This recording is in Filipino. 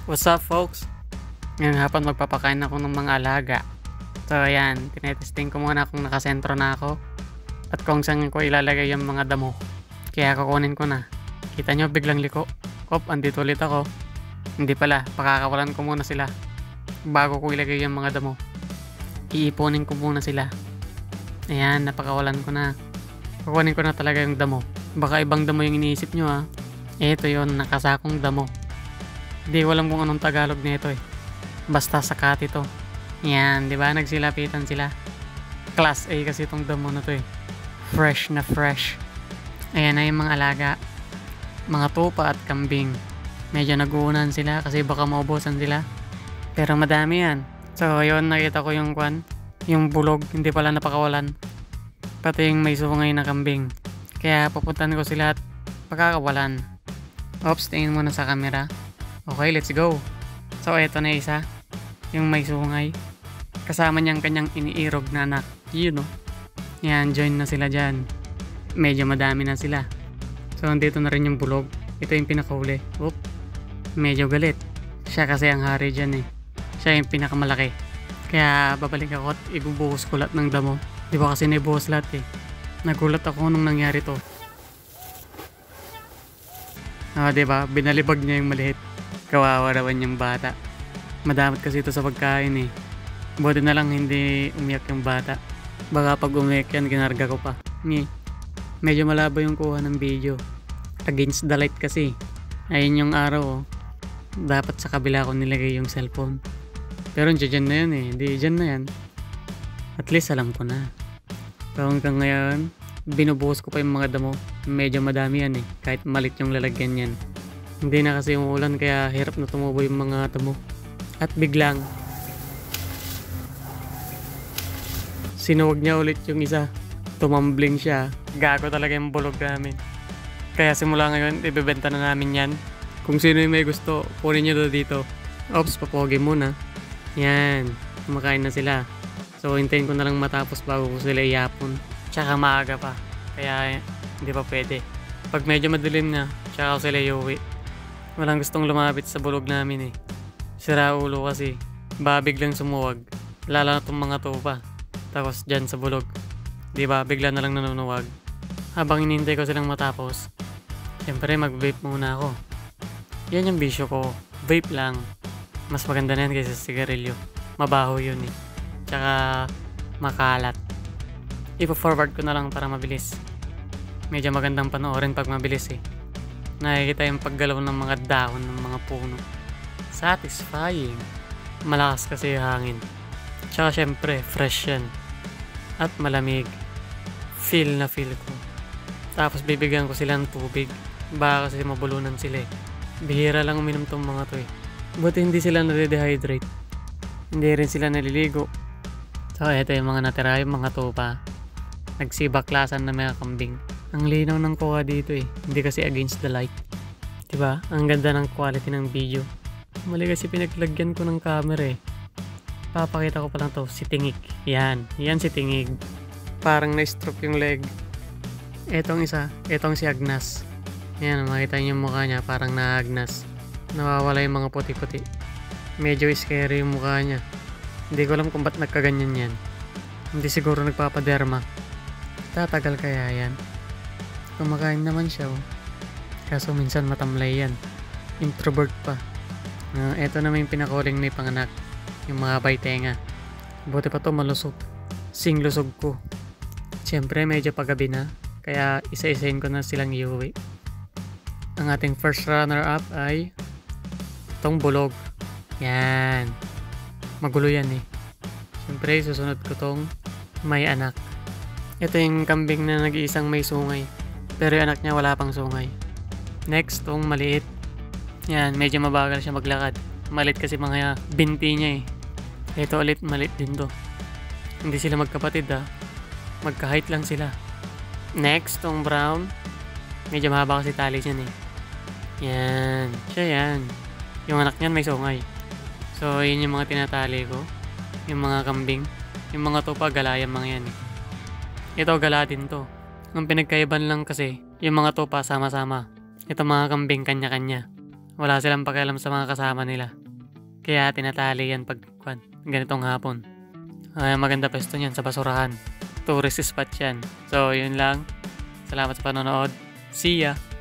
What's up folks? Ngayong hapon magpapakain ako ng mga alaga. So ayan, tinetesting ko muna kung nakasentro na ako at kung saan ko ilalagay yung mga damo. Kaya kukunin ko na. Kita nyo biglang liko. Op, andito ulit ako. Hindi pala, pakakawalan ko muna sila bago ko ilagay yung mga damo. Iipunin ko muna sila. Ayan, napakawalan ko na. Kukunin ko na talaga yung damo. Baka ibang damo yung iniisip nyo ha. Ito yon, nakasakong damo. Hindi ko alam kung anong Tagalog nito eh. Basta sakat ito. Yan, di ba? Nagsilapitan sila. Class A kasi itong damo na to eh. Fresh na fresh. Ayan na yung mga alaga. Mga tupa at kambing. Medyo nag-uunan sila kasi baka maubusan sila. Pero madami yan. So yun, nakita ko yung yung bulog, hindi pala napakawalan. Pati yung may sungay na kambing. Kaya pupuntan ko sila at pagkakawalan. Oops, tingin muna sa camera. Okay, let's go. So, eto na isa. Yung may sungay. Kasama niyang kanyang iniirog na anak. Yun, no? Yan, join na sila dyan. Medyo madami na sila. So, andito na rin yung bulog. Ito yung pinakahuli. Oop. Medyo galit. Siya kasi ang hari dyan eh. Siya yung pinakamalaki. Kaya, babalik ako at ibubuhos ko lahat ng damo. Di ba kasi naibuhos lahat eh. Nagulat ako nung nangyari to. Diba? Binalibag niya yung maliit. Kawawa naman yung bata. Madamot kasi ito sa pagkain eh. Buti na lang hindi umiyak yung bata. Baka pag umiyak yan, ginarga ko pa. Medyo malabo yung kuha ng video. Against the light kasi. Ayun yung araw oh. Dapat sa kabila ko nilagay yung cellphone. Pero dyan na yan eh. Di dyan na yan. At least alam ko na. So hanggang ngayon, binubuhos ko pa yung mga damo. Medyo madami yan eh. Kahit malit yung lalagyan yan. Hindi na kasi umuulan kaya hirap na tumubo yung mga damo. At biglang sinuwag niya ulit yung isa. Tumambling siya. Gago talaga yung bulog namin. Kaya simula ngayon, ibebenta na namin yan. Kung sino yung may gusto, kunin nyo dito. Oops, papogi muna. Yan. Kumakain na sila. So, hintayin ko na lang matapos bago ko sila iyapon. Tsaka maaga pa. Kaya hindi pa pwede. Pag medyo madilim na, tsaka ko sila iuwi. Walang gustong lumapit sa bulog namin eh. Sira ulo kasi. Biglang sumuwag. Lalo na itong mga tupa. Tapos dyan sa bulog. Diba? Bigla na lang nanunuwag. Habang inintay ko silang matapos, siyempre mag-vape muna ako. Yan yung bisyo ko. Vape lang. Mas maganda na yan kaysa sigarilyo. Mabaho yun eh. Tsaka makalat. Ipo-forward ko na lang para mabilis. Medyo magandang panoorin pag mabilis eh. Nakikita yung paggalaw ng mga dahon ng mga puno. Satisfying. Malakas kasi yung hangin. Tsaka syempre, fresh yan. At malamig. Feel na feel ko. Tapos bibigyan ko sila ng tubig. Baka kasi mabulunan sila eh. Bihira lang uminom tong mga to eh. Buti hindi sila nade-dehydrate. Hindi rin sila naliligo. So ito yung mga natira, yung mga tupa. Nagsibaklasan na mga kambing. Ang linaw ng kuha dito eh. Hindi kasi against the light. Diba? Ang ganda ng quality ng video. Mali kasi pinaglagyan ko ng camera eh. Papakita ko pa lang to. Si Tingig. Yan. Yan si Tingig. Parang na-stroke yung leg. Etong isa. Etong si Agnas. Yan. Makita niyo yung mukha niya. Parang na-Agnas. Nawawala yung mga puti-puti. Medyo scary yung mukha niya. Hindi ko alam kung ba't nagkaganyan yan. Hindi siguro nagpapaderma. Tatagal kaya yan. Kumakain naman siya oh. Kaso minsan matamlay yan. Introvert pa. Eto naman yung pinakahuling may panganak. Yung mga baytenga. Buti pa to malusog. Singlusog ko. Siyempre medyo paggabi na. Kaya isa-isahin ko na silang iuwi. Ang ating first runner up ay itong bulog. Yan. Magulo yan eh. Siyempre susunod ko tong may anak. Ito yung kambing na nag-iisang may sungay. Pero yung anak niya wala pang sungay. Next, tong maliit. Yan, medyo mabagal siya maglakad. Maliit kasi mga binti niya eh. Ito ulit, maliit din to. Hindi sila magkapatid ha. Magka-height lang sila. Next, tong brown. Medyo mahaba kasi tali niyan eh. Yan, siya yan. Yung anak niyan may sungay. So, yun yung mga tinatali ko. Yung mga kambing. Yung mga tupa, galayan mga yan eh. Ito, gala din to. Ang pinagkaiban lang kasi, yung mga tupa sama-sama. Ito mga kambing kanya-kanya. Wala silang pakialam sa mga kasama nila. Kaya tinatali yan pag ganitong hapon. Ay, maganda pwesto niyan sa basurahan. Tourist spot yan. So, yun lang. Salamat sa panonood. See ya!